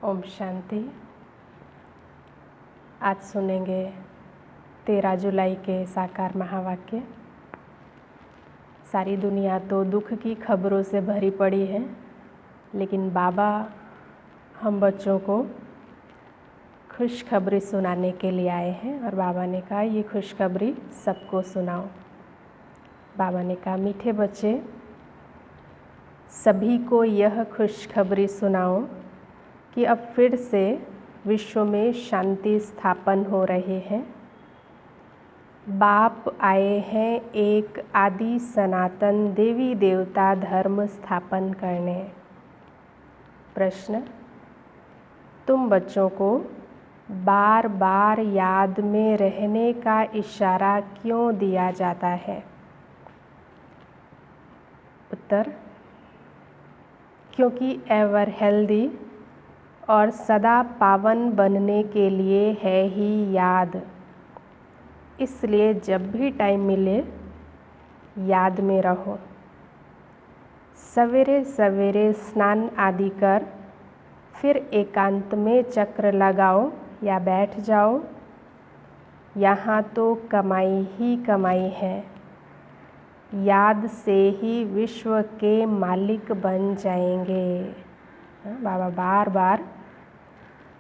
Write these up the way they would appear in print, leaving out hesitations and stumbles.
ओम शांति। आज सुनेंगे 13 जुलाई के साकार महावाक्य। सारी दुनिया तो दुख की खबरों से भरी पड़ी है, लेकिन बाबा हम बच्चों को खुशखबरी सुनाने के लिए आए हैं और बाबा ने कहा ये खुशखबरी सबको सुनाओ। बाबा ने कहा मीठे बच्चे, सभी को यह खुशखबरी सुनाओ कि अब फिर से विश्व में शांति स्थापन हो रही है। बाप आए हैं एक आदि सनातन देवी देवता धर्म स्थापन करने। प्रश्न, तुम बच्चों को बार बार याद में रहने का इशारा क्यों दिया जाता है? उत्तर, क्योंकि एवर हेल्दी और सदा पावन बनने के लिए है ही याद। इसलिए जब भी टाइम मिले याद में रहो। सवेरे सवेरे स्नान आदि कर फिर एकांत में चक्र लगाओ या बैठ जाओ। यहाँ तो कमाई ही कमाई है। याद से ही विश्व के मालिक बन जाएंगे। बाबा बार बार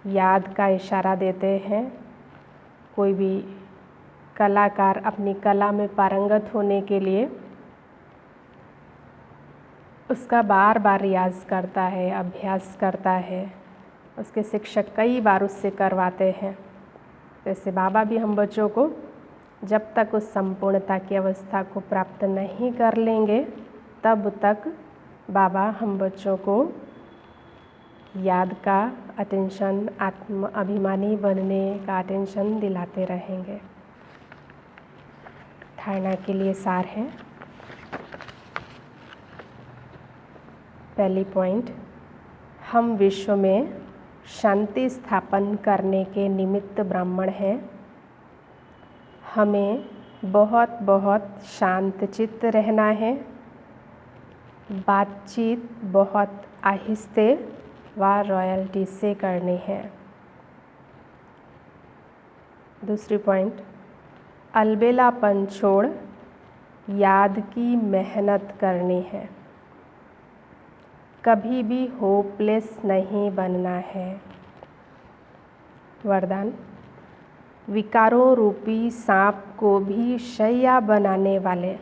याद का इशारा देते हैं। कोई भी कलाकार अपनी कला में पारंगत होने के लिए उसका बार बार रियाज करता है, अभ्यास करता है। उसके शिक्षक कई बार उससे करवाते हैं। जैसे बाबा भी हम बच्चों को जब तक उस संपूर्णता की अवस्था को प्राप्त नहीं कर लेंगे तब तक बाबा हम बच्चों को याद का अटेंशन, आत्म अभिमानी बनने का अटेंशन दिलाते रहेंगे। धारणा के लिए सार है। पहली पॉइंट, हम विश्व में शांति स्थापन करने के निमित्त ब्राह्मण हैं। हमें बहुत बहुत शांत चित्त रहना है। बातचीत बहुत आहिस्ते व रॉयल्टी से करनी है। दूसरी पॉइंट, अलबेलापन छोड़ याद की मेहनत करनी है। कभी भी होपलेस नहीं बनना है। वरदान, विकारों रूपी सांप को भी शैया बनाने वाले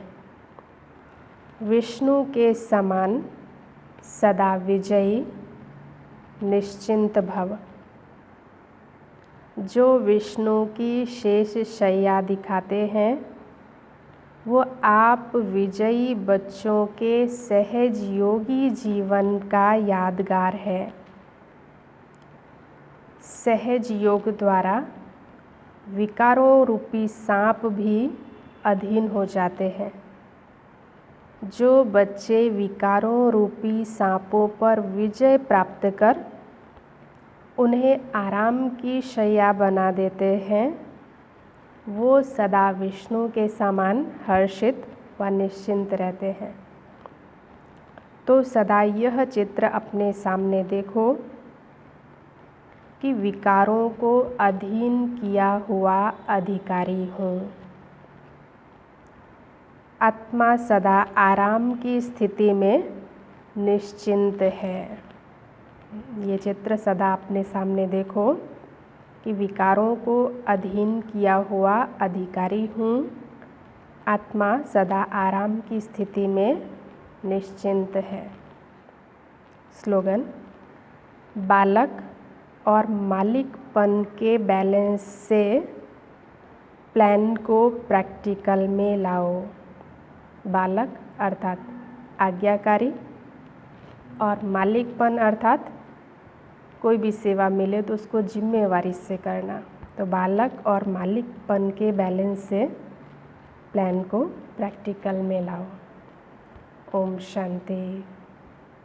विष्णु के समान सदा विजयी निश्चिंत भव। जो विष्णु की शेष शैया दिखाते हैं वो आप विजयी बच्चों के सहज योगी जीवन का यादगार है। सहज योग द्वारा विकारों रूपी सांप भी अधीन हो जाते हैं। जो बच्चे विकारों रूपी सांपों पर विजय प्राप्त कर उन्हें आराम की शैया बना देते हैं वो सदा विष्णु के समान हर्षित व निश्चिंत रहते हैं। तो सदा यह चित्र अपने सामने देखो कि विकारों को अधीन किया हुआ अधिकारी हूँ। आत्मा सदा आराम की स्थिति में निश्चिंत है। ये चित्र सदा अपने सामने देखो कि विकारों को अधीन किया हुआ अधिकारी हूँ। आत्मा सदा आराम की स्थिति में निश्चिंत है। स्लोगन, बालक और मालिकपन के बैलेंस से प्लान को प्रैक्टिकल में लाओ। बालक अर्थात आज्ञाकारी और मालिकपन अर्थात कोई भी सेवा मिले तो उसको जिम्मेवारी से करना। तो बालक और मालिकपन के बैलेंस से प्लान को प्रैक्टिकल में लाओ। ओम शांति।